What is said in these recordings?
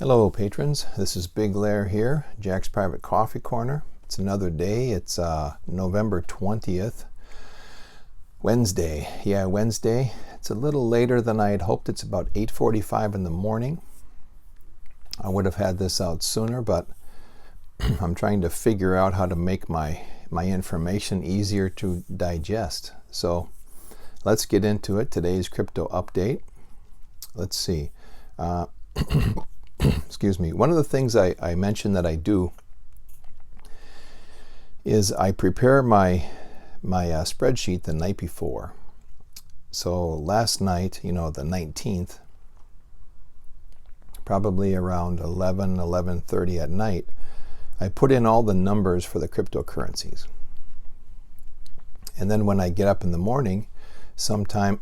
Hello patrons, this is Big Lair here, Jack's Private Coffee Corner. It's another day. It's November 20th, Wednesday. Yeah, Wednesday. It's a little later than I had hoped. It's about 8:45 in the morning. I would have had this out sooner, but I'm trying to figure out how to make my information easier to digest. So let's get into it. Today's crypto update. Let's see. Excuse me. One of the things I mentioned that I do is I prepare my spreadsheet the night before. So last night, the 19th, probably around 11:30 at night, I put in all the numbers for the cryptocurrencies. And then when I get up in the morning, sometime,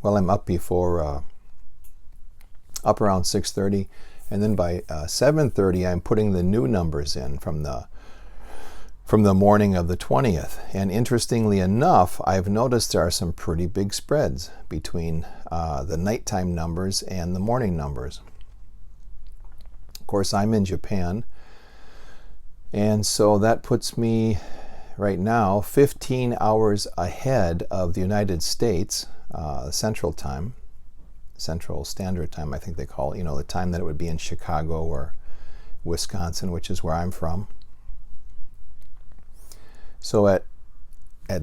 well, I'm up before, up around 6:30, and then by 7:30 I'm putting the new numbers in from the morning of the 20th. And interestingly enough, I've noticed there are some pretty big spreads between the nighttime numbers and the morning numbers. Of course, I'm in Japan, and so that puts me right now 15 hours ahead of the United States Central Time. Central Standard Time, I think they call it, the time that it would be in Chicago or Wisconsin, which is where I'm from. So at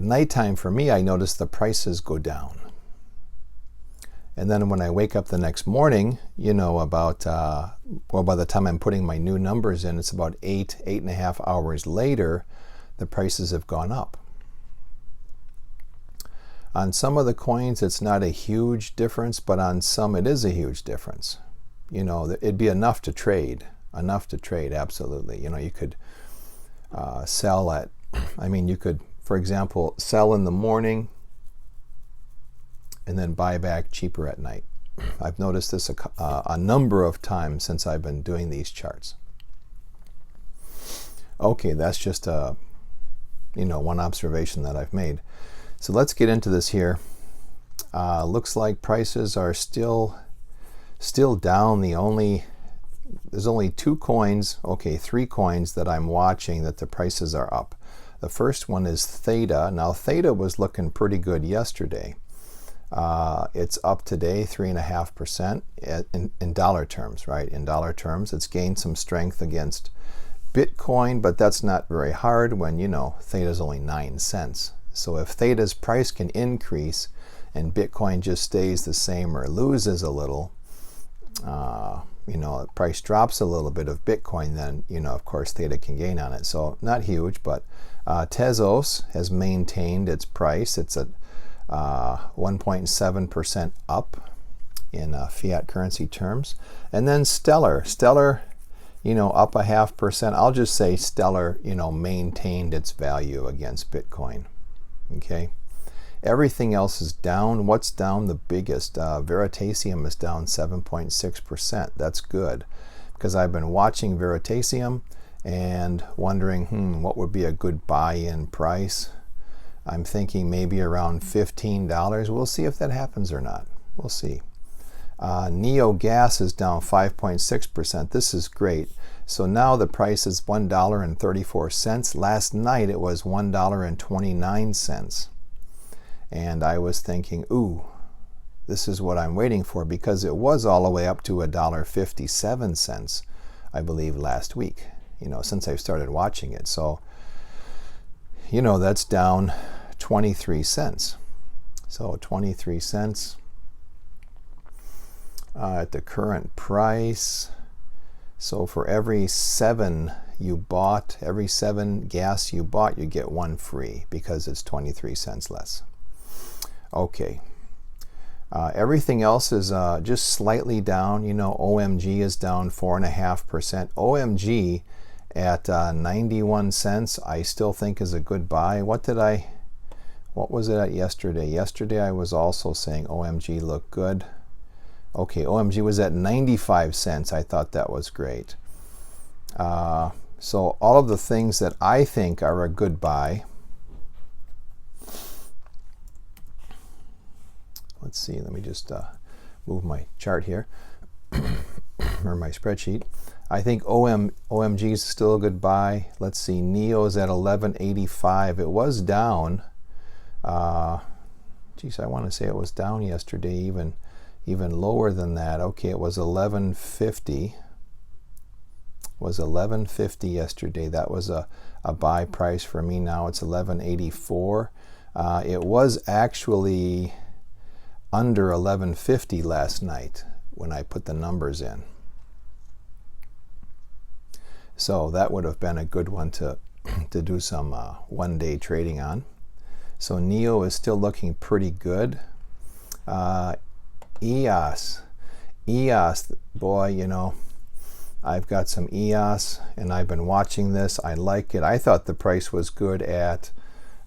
nighttime for me, I notice the prices go down. And then when I wake up the next morning, about, by the time I'm putting my new numbers in, it's about 8.5 hours later, the prices have gone up. On some of the coins, it's not a huge difference, but on some it is a huge difference. It'd be enough to trade, absolutely. You could sell at, you could, for example, sell in the morning and then buy back cheaper at night. I've noticed this a number of times since I've been doing these charts. Okay, that's just one observation that I've made. So let's get into this here. Looks like prices are still down. There's only two coins, three coins that I'm watching that the prices are up. The first one is Theta. Now Theta was looking pretty good yesterday. It's up today 3.5% in dollar terms, right? In dollar terms, it's gained some strength against Bitcoin, but that's not very hard when Theta's only 9 cents. So if Theta's price can increase and Bitcoin just stays the same or loses a little, the price drops a little bit of Bitcoin, then, of course, Theta can gain on it. So not huge, but Tezos has maintained its price. It's at 1.7% up in fiat currency terms. And then Stellar, up 0.5%. I'll just say Stellar, maintained its value against Bitcoin. Okay, everything else is down. What's down the biggest? Veritasium is down 7.6%. That's good, because I've been watching Veritasium and wondering, what would be a good buy-in price? I'm thinking maybe around $15. We'll see if that happens or not. We'll see. NeoGas is down 5.6%. This is great. So now the price is $1.34. Last night it was $1.29. And I was thinking, this is what I'm waiting for, because it was all the way up to $1.57, I believe, last week, since I've started watching it. So, that's down 23 cents. So 23 cents at the current price. So for every 7 you bought, every 7 gas you bought, you get 1 free, because it's 23 cents less. Okay. Everything else is just slightly down. OMG is down 4.5%. OMG at 91 cents, I still think is a good buy. What was it at yesterday? Yesterday I was also saying OMG looked good. Okay, OMG was at 95 cents. I thought that was great. So all of the things that I think are a good buy. Let's see, let me just move my chart here. or my spreadsheet. I think OMG is still a good buy. Let's see, NEO is at 1185. It was down. Geez, I want to say it was down yesterday, even lower than that. Okay, it was 1150. Was 1150 yesterday. That was a buy price for me. Now it's 1184. It was actually under 1150 last night when I put the numbers in. So that would have been a good one to do some one-day trading on. So NEO is still looking pretty good. EOS, boy, you know, I've got some EOS and I've been watching this. I like it. I thought the price was good at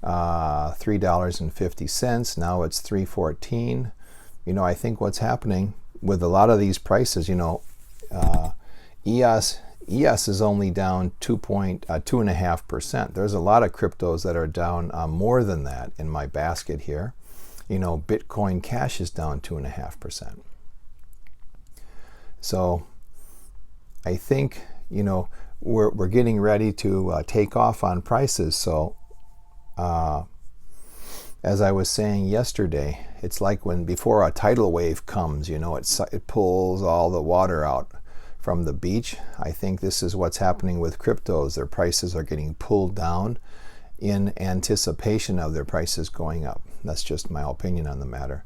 $3.50. Now it's $3.14. You know, I think what's happening with a lot of these prices, you know, EOS is only down 2.5%. There's a lot of cryptos that are down more than that in my basket here. You know, Bitcoin Cash is down 2.5%. So I think, you know, we're getting ready to take off on prices. So as I was saying yesterday, it's like when before a tidal wave comes, you know, it pulls all the water out from the beach. I think this is what's happening with cryptos. Their prices are getting pulled down in anticipation of their prices going up. That's just my opinion on the matter.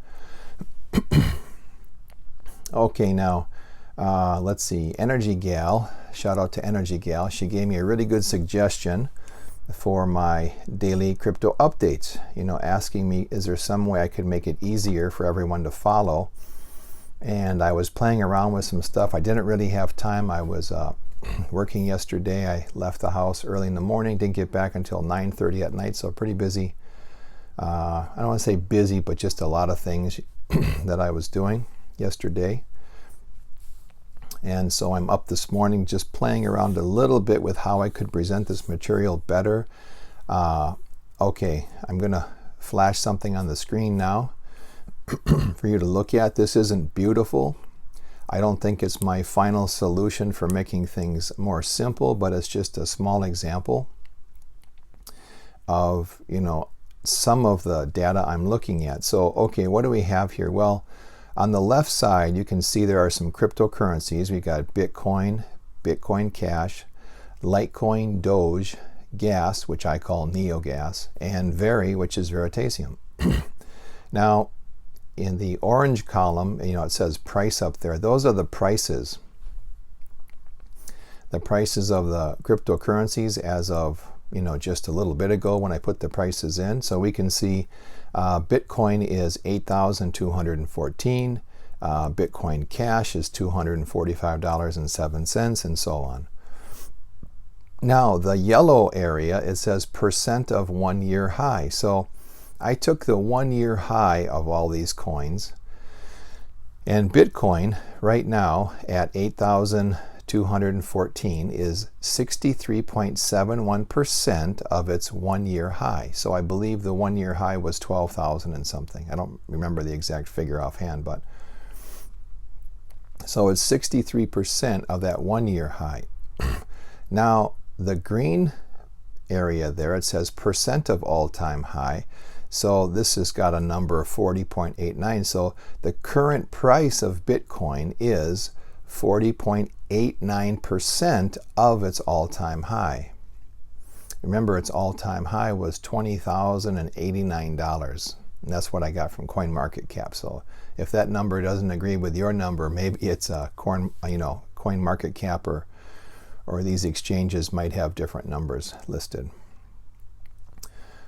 Okay, now let's see. Energy Gal, shout out to Energy Gal. She gave me a really good suggestion for my daily crypto updates. You know, asking me, is there some way I could make it easier for everyone to follow? And I was playing around with some stuff. I didn't really have time. I was working yesterday. I left the house early in the morning, didn't get back until 9:30 at night, so pretty busy. I don't want to say busy, but just a lot of things that I was doing yesterday. And so I'm up this morning just playing around a little bit with how I could present this material better. Okay, I'm going to flash something on the screen now for you to look at. This isn't beautiful. I don't think it's my final solution for making things more simple, but it's just a small example of, you know, some of the data I'm looking at. So, okay, what do we have here? Well, on the left side, you can see there are some cryptocurrencies. We got Bitcoin, Bitcoin Cash, Litecoin, Doge, Gas, which I call NeoGas, and Veri, which is Veritasium. Now, in the orange column, you know, it says price up there. Those are the prices. The prices of the cryptocurrencies as of, you know, just a little bit ago when I put the prices in. So we can see Bitcoin is 8,214. Bitcoin Cash is $245.07, and so on. Now, the yellow area, it says percent of 1 year high. So I took the 1 year high of all these coins, and Bitcoin right now at 8,214 is 63.71% of its 1 year high. So I believe the 1 year high was 12,000 and something. I don't remember the exact figure offhand, but so it's 63% of that 1 year high. Now, the green area there, it says percent of all-time high. So this has got a number of 40.89. So the current price of Bitcoin is 40.89% of its all-time high. Remember, its all-time high was $20,089. And that's what I got from CoinMarketCap. So if that number doesn't agree with your number, maybe it's a CoinMarketCap or these exchanges might have different numbers listed.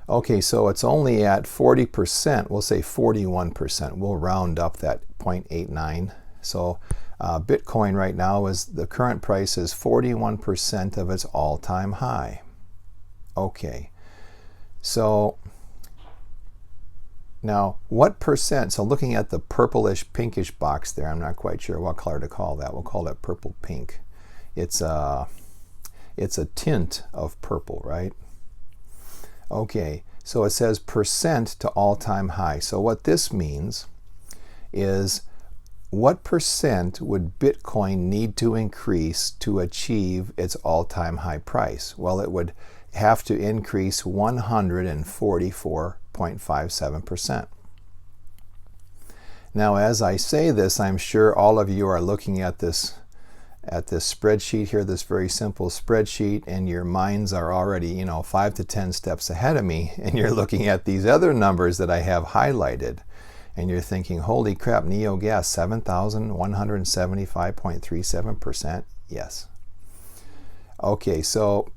Okay, so it's only at 40%. We'll say 41%. We'll round up that 0.89. So Bitcoin right now is, the current price is 41% of its all-time high. Okay, so now what percent, so looking at the purplish pinkish box there, I'm not quite sure what color to call that. We'll call it purple pink. It's a tint of purple, right? Okay, so it says percent to all-time high. So what this means is what percent would Bitcoin need to increase to achieve its all-time high price? Well, it would have to increase 144.57%. Now, as I say this, I'm sure all of you are looking at this spreadsheet here, this very simple spreadsheet, and your minds are already, 5 to 10 steps ahead of me, and you're looking at these other numbers that I have highlighted, and you're thinking, holy crap, NeoGas, 7,175.37%? Yes. Okay, so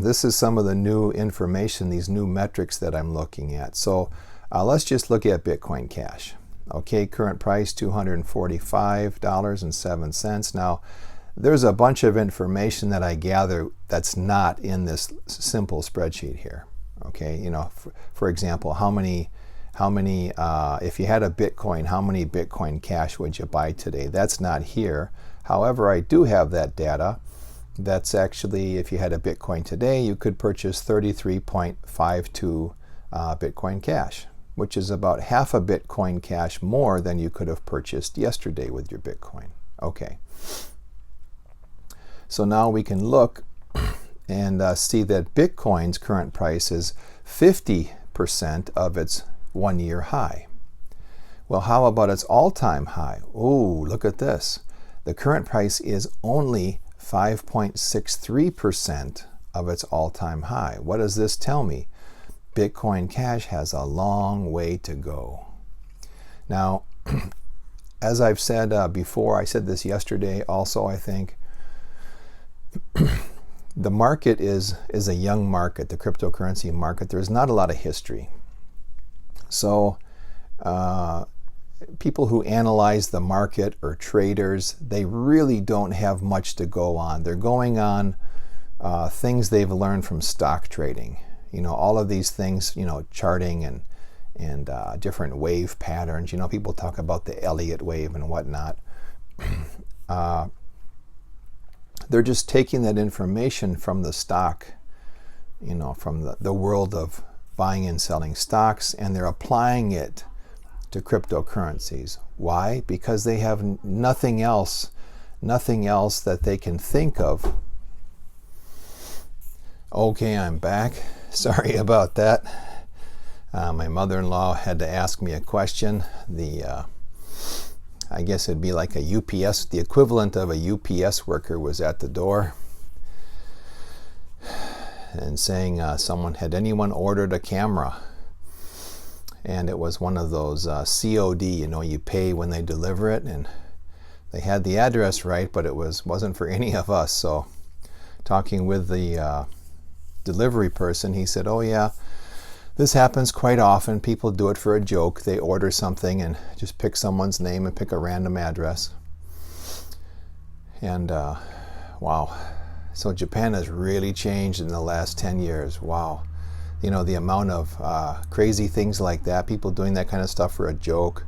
this is some of the new information, these new metrics that I'm looking at. So let's just look at Bitcoin Cash. Okay, current price $245.07. Now, there's a bunch of information that I gather that's not in this simple spreadsheet here. Okay, for example, how many, if you had a Bitcoin, how many Bitcoin Cash would you buy today? That's not here. However, I do have that data. That's actually, if you had a Bitcoin today, you could purchase 33.52 Bitcoin Cash, which is about half a Bitcoin Cash more than you could have purchased yesterday with your Bitcoin. Okay. So now we can look and see that Bitcoin's current price is 50% of its one-year high. Well, how about its all-time high? Oh, look at this. The current price is only 5.63% of its all-time high. What does this tell me? Bitcoin Cash has a long way to go. Now, as I've said before, I said this yesterday also, I think, the market is a young market, the cryptocurrency market. There's not a lot of history. So people who analyze the market or traders, they really don't have much to go on. They're going on things they've learned from stock trading. All of these things, charting and different wave patterns. People talk about the Elliott wave and whatnot. They're just taking that information from the stock, from the world of buying and selling stocks, and they're applying it to cryptocurrencies. Why? Because they have nothing else that they can think of. Okay, I'm back. Sorry about that. My mother-in-law had to ask me a question. I guess it'd be like a UPS, the equivalent of a UPS worker was at the door and saying had anyone ordered a camera? And it was one of those COD, you pay when they deliver it, and they had the address right, but it wasn't for any of us. So talking with the delivery person, he said, oh yeah, this happens quite often. People do it for a joke. They order something and just pick someone's name and pick a random address. And wow. So Japan has really changed in the last 10 years. Wow. The amount of crazy things like that, people doing that kind of stuff for a joke.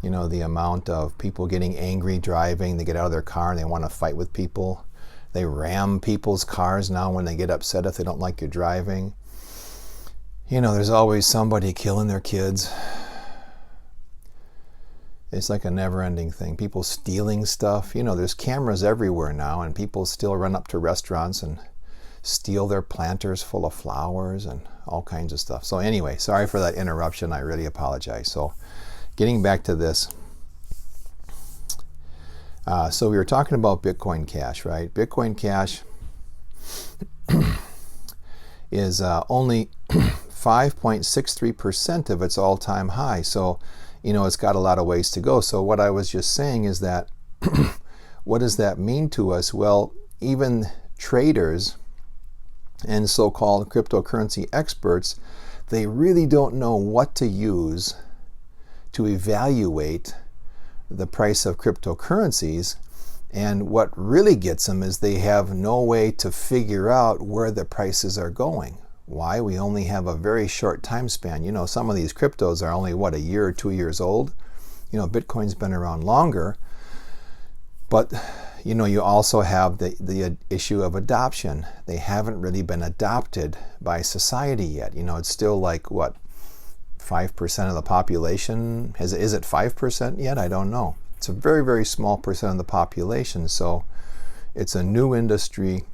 The amount of people getting angry driving. They get out of their car and they want to fight with people. They ram people's cars now when they get upset if they don't like your driving. There's always somebody killing their kids. It's like a never-ending thing. People stealing stuff. There's cameras everywhere now, and people still run up to restaurants and steal their planters full of flowers and all kinds of stuff. So anyway, sorry for that interruption. I really apologize. So getting back to this. So we were talking about Bitcoin Cash, right? Bitcoin Cash is only 5.63% of its all-time high. So, it's got a lot of ways to go. So what I was just saying is that, what does that mean to us? Well, even traders and so-called cryptocurrency experts, they really don't know what to use to evaluate the price of cryptocurrencies. And what really gets them is they have no way to figure out where the prices are going. Why? We only have a very short time span. Some of these cryptos are only, a year or 2 years old. Bitcoin's been around longer. But, you also have the issue of adoption. They haven't really been adopted by society yet. It's still like, 5% of the population? Is it 5% yet? I don't know. It's a very, very small percent of the population. So it's a new industry,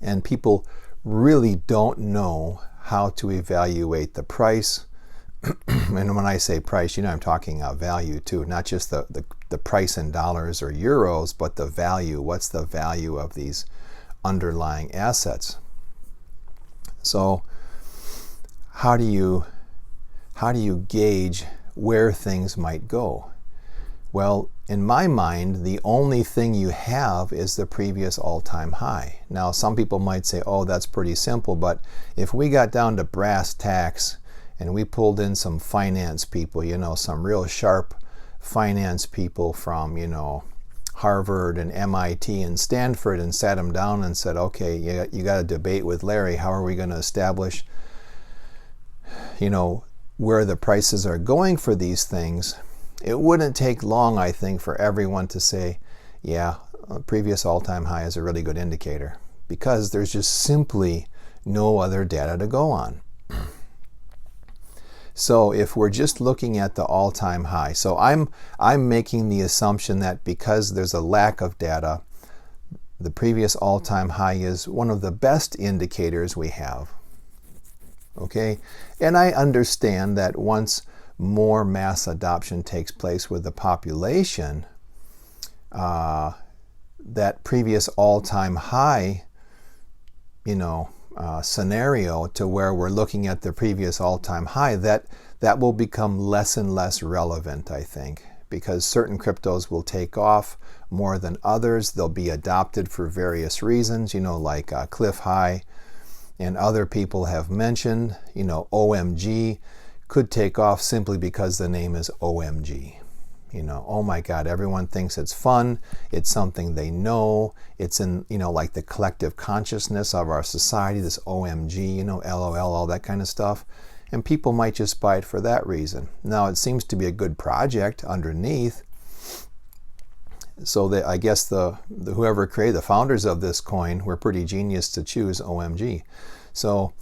and people really don't know how to evaluate the price. And when I say price, I'm talking value too, not just the price in dollars or euros, but the value. What's the value of these underlying assets? So how do you gauge where things might go? Well, in my mind, the only thing you have is the previous all-time high. Now, some people might say, oh, that's pretty simple, but if we got down to brass tacks and we pulled in some finance people, some real sharp finance people from, Harvard and MIT and Stanford, and sat them down and said, okay, you got to debate with Larry, how are we going to establish, where the prices are going for these things? It wouldn't take long, I think, for everyone to say, yeah, previous all-time high is a really good indicator, because there's just simply no other data to go on. So if we're just looking at the all-time high, so I'm making the assumption that because there's a lack of data, the previous all-time high is one of the best indicators we have. Okay? And I understand that once more mass adoption takes place with the population, that previous all-time high, scenario to where we're looking at the previous all-time high, that will become less and less relevant, I think, because certain cryptos will take off more than others. They'll be adopted for various reasons, like Cliff High and other people have mentioned, OMG could take off simply because the name is OMG. Oh my God, everyone thinks it's fun. It's something they know. It's in, like the collective consciousness of our society, this OMG, LOL, all that kind of stuff. And people might just buy it for that reason. Now, it seems to be a good project underneath. So I guess whoever created, the founders of this coin, were pretty genius to choose OMG. So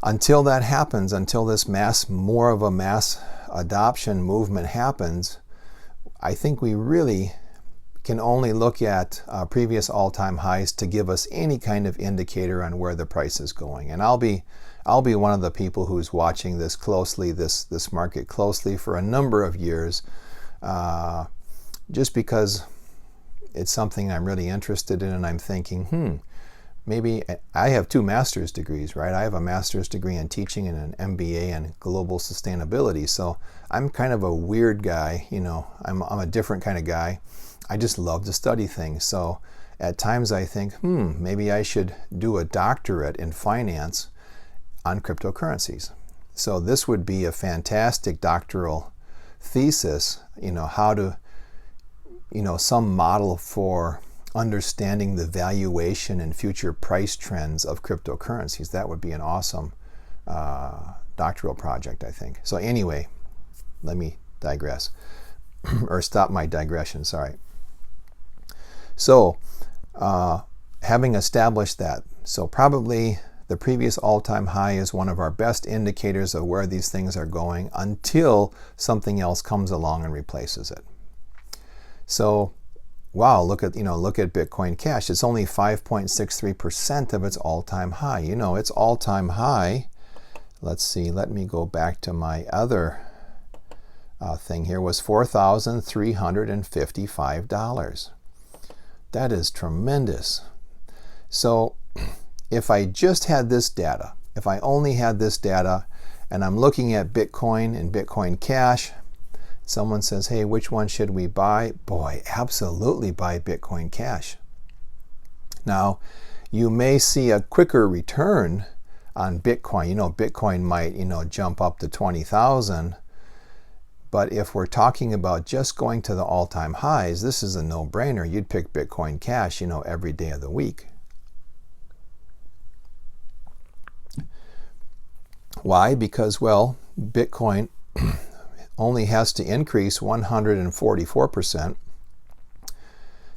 until that happens, until this more of a mass adoption movement happens, I think we really can only look at previous all-time highs to give us any kind of indicator on where the price is going. And I'll be one of the people who's watching this closely, this market closely for a number of years, just because it's something I'm really interested in, and I'm thinking, maybe I have 2 master's degrees, right? I have a master's degree in teaching and an MBA in global sustainability. So I'm kind of a weird guy, I'm a different kind of guy. I just love to study things. So at times I think, maybe I should do a doctorate in finance on cryptocurrencies. So this would be a fantastic doctoral thesis, how to, some model for understanding the valuation and future price trends of cryptocurrencies. That would be an awesome doctoral project, I think. So anyway, let me digress, or stop my digression, sorry. So having established that, so probably the previous all-time high is one of our best indicators of where these things are going until something else comes along and replaces it. So wow, look at Bitcoin Cash. It's only 5.63% of its all-time high. Its all-time high, let's see, let me go back to my other thing here, was $4,355. That is tremendous. So if I just had this data, if I only had this data, and I'm looking at Bitcoin and Bitcoin Cash, someone says, hey, which one should we buy? Boy, absolutely buy Bitcoin Cash. Now, you may see a quicker return on Bitcoin. Bitcoin might, jump up to 20,000. But if we're talking about just going to the all-time highs, this is a no-brainer. You'd pick Bitcoin Cash, every day of the week. Why? Because, well, Bitcoin only has to increase 144%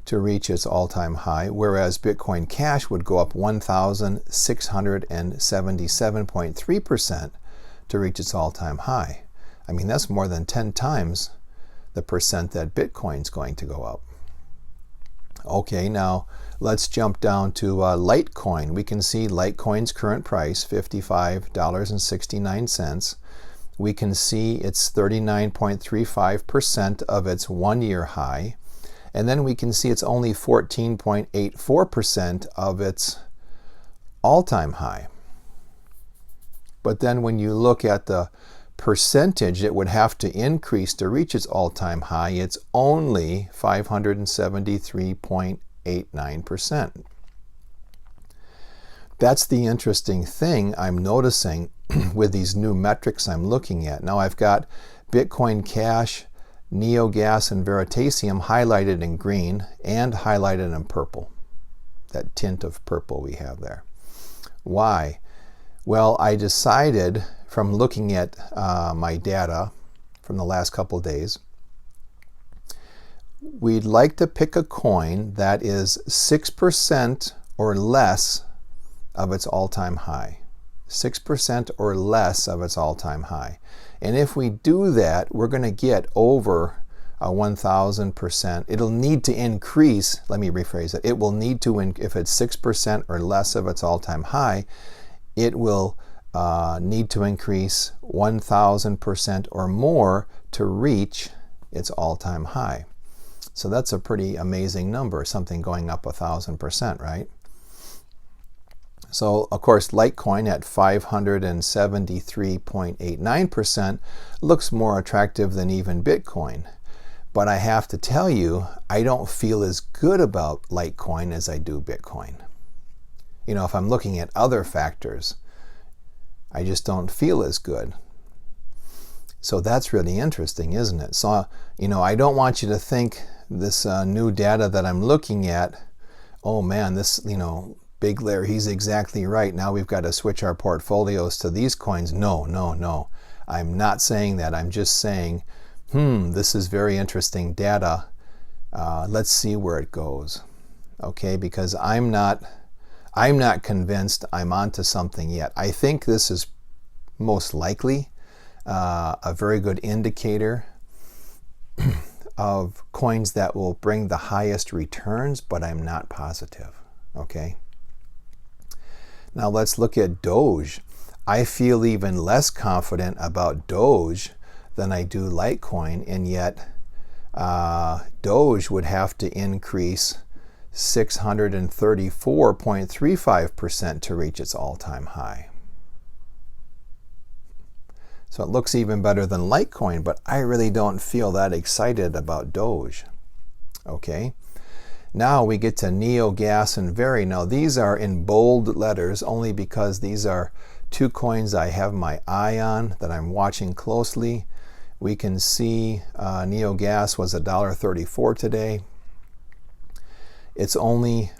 to reach its all-time high, whereas Bitcoin Cash would go up 1,677.3% to reach its all-time high. I mean, that's more than 10 times the percent that Bitcoin's going to go up. Okay, now let's jump down to Litecoin. We can see Litecoin's current price, $55.69. We can see it's 39.35% of its one-year high. And then we can see it's only 14.84% of its all-time high. But then when you look at the percentage it would have to increase to reach its all-time high, it's only 573.89%. That's the interesting thing I'm noticing with these new metrics I'm looking at. Now I've got Bitcoin Cash, NeoGas, and Veritasium highlighted in green and highlighted in purple. That tint of purple we have there. Why? Well, I decided from looking at my data from the last couple of days, we'd like to pick a coin that is 6% or less of its all-time high. 6% or less of its all-time high. And if we do that, we're going to get over a 1,000%. It'll need to increase, let me rephrase it, it will need to, if it's 6% or less of its all-time high, it will need to increase 1,000% or more to reach its all-time high. So that's a pretty amazing number, something going up 1,000%, right? So, of course, Litecoin at 573.89% looks more attractive than even Bitcoin. But I have to tell you, I don't feel as good about Litecoin as I do Bitcoin. You know, if I'm looking at other factors, I just don't feel as good. So that's really interesting, isn't it? So, you know, I don't want you to think this new data that I'm looking at, oh man, this, you know, Big Larry, he's exactly right. Now we've got to switch our portfolios to these coins. No, no, no. I'm not saying that. I'm just saying, this is very interesting data. Let's see where it goes. Okay, because I'm not convinced I'm onto something yet. I think this is most likely a very good indicator of coins that will bring the highest returns, but I'm not positive. Okay. Now let's look at Doge. I feel even less confident about Doge than I do Litecoin, and yet Doge would have to increase 634.35% to reach its all-time high. So it looks even better than Litecoin, but I really don't feel that excited about Doge. Okay. Now we get to NeoGas and Veri. Now these are in bold letters only because these are two coins I have my eye on that I'm watching closely. We can see NeoGas was $1.34 today. It's only,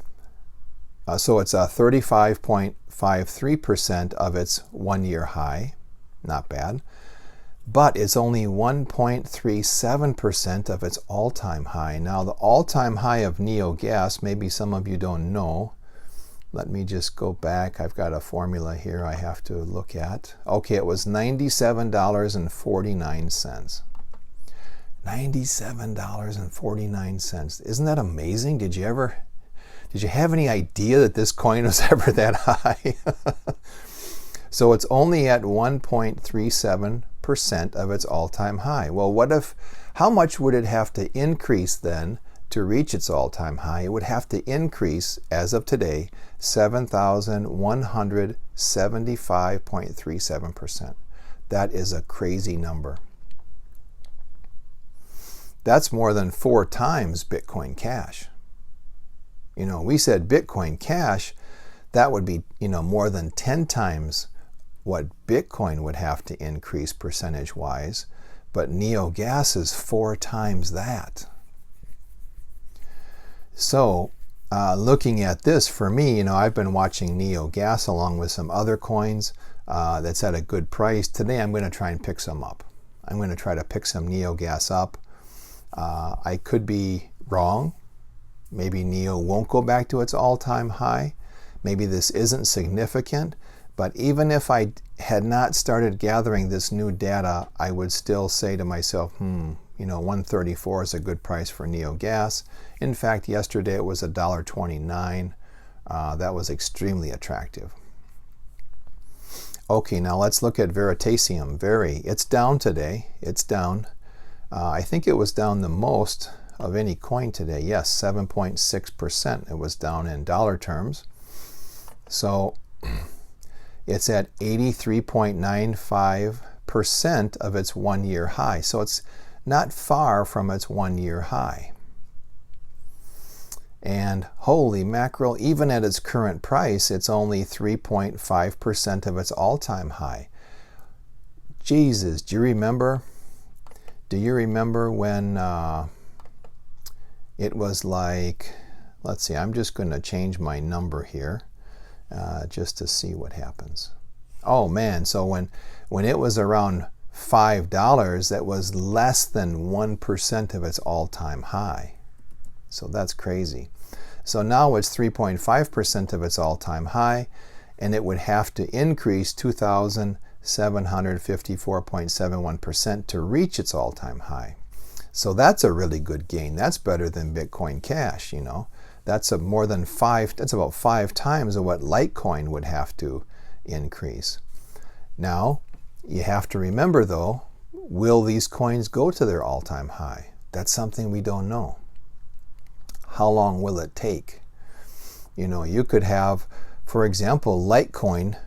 so it's 35.53% of its one-year high. Not bad. But it's only 1.37% of its all-time high. Now the all-time high of NeoGas, maybe some of you don't know. Let me just go back. I've got a formula here I have to look at. Okay, it was $97.49. $97.49. Isn't that amazing? Did you have any idea that this coin was ever that high? So it's only at 1.37% of its all-time high. Well, how much would it have to increase then to reach its all-time high? It would have to increase, as of today, 7,175.37%. That is a crazy number. That's more than 4 times Bitcoin Cash. You know, we said Bitcoin Cash, that would be, you know, more than 10 times what Bitcoin would have to increase percentage-wise, but NeoGas is 4 times that. So, looking at this, for me, you know, I've been watching NeoGas along with some other coins that's at a good price. Today I'm going to try and pick some up. I'm going to try to pick some NeoGas up. I could be wrong. Maybe Neo won't go back to its all-time high. Maybe this isn't significant. But even if I had not started gathering this new data, I would still say to myself, you $134 is a good price for Neogas. In fact, yesterday it was $1.29. That was extremely attractive. Okay, now let's look at Veritasium. It's down today. It's down. I think it was down the most of any coin today. Yes, 7.6%. It was down in dollar terms. So it's at 83.95% of its 1-year high. So it's not far from its 1-year high. And holy mackerel, even at its current price, it's only 3.5% of its all-time high. Jesus, do you remember? Do you remember when it was like, let's see, I'm just going to change my number here just to see what happens. Oh man, so when it was around $5, that was less than 1% of its all-time high. So that's crazy. So now it's 3.5% of its all-time high, and it would have to increase 2,754.71% to reach its all-time high. So that's a really good gain. That's better than Bitcoin Cash, That's about 5 times of what Litecoin would have to increase. Now, you have to remember though, will these coins go to their all-time high? That's something we don't know. How long will it take? You could have, for example, Litecoin,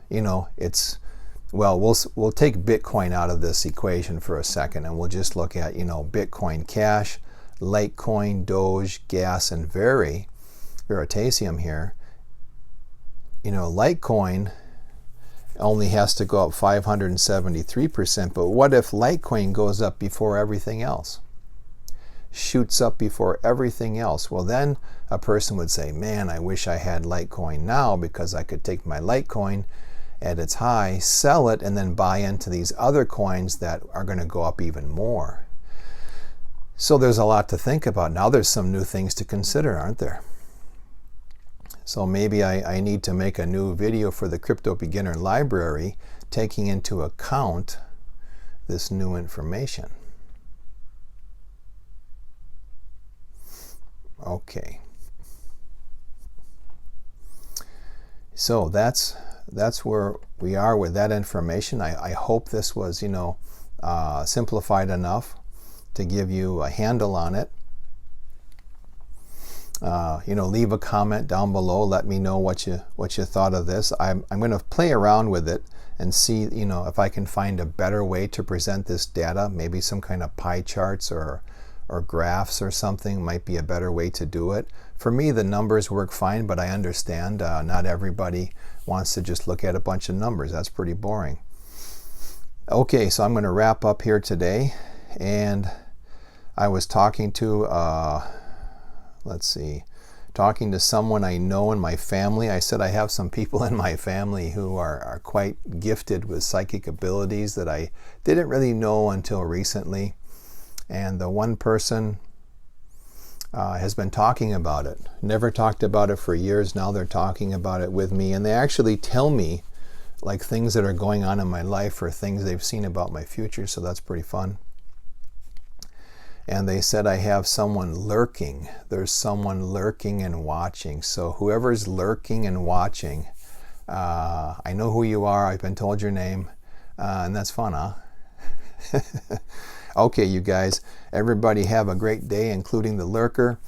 we'll take Bitcoin out of this equation for a second, and we'll just look at, Bitcoin Cash, Litecoin, Doge, Gas, and Veritasium here. Litecoin only has to go up 573%, but what if Litecoin goes up before everything else? Shoots up before everything else. Well, then a person would say, man, I wish I had Litecoin now, because I could take my Litecoin at its high, sell it, and then buy into these other coins that are going to go up even more. So there's a lot to think about. Now there's some new things to consider, aren't there? So maybe I need to make a new video for the Crypto Beginner Library, taking into account this new information. Okay. So that's where we are with that information. I hope this was, simplified enough to give you a handle on it. Leave a comment down below. Let me know what you thought of this. I'm going to play around with it and see, if I can find a better way to present this data. Maybe some kind of pie charts or graphs or something might be a better way to do it. For me, the numbers work fine, but I understand not everybody wants to just look at a bunch of numbers. That's pretty boring. Okay, so I'm going to wrap up here today. And I was talking to, talking to someone I know in my family. I said I have some people in my family who are quite gifted with psychic abilities that I didn't really know until recently. And the one person has been talking about it. Never talked about it for years. Now they're talking about it with me. And they actually tell me like things that are going on in my life or things they've seen about my future. So that's pretty fun. And they said I have someone lurking. There's someone lurking and watching. So whoever's lurking and watching, I know who you are. I've been told your name. And that's fun, huh? Okay, you guys, everybody have a great day, including the lurker.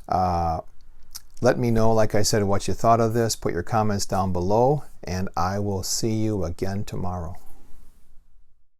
Let me know, like I said, what you thought of this. Put your comments down below, and I will see you again tomorrow.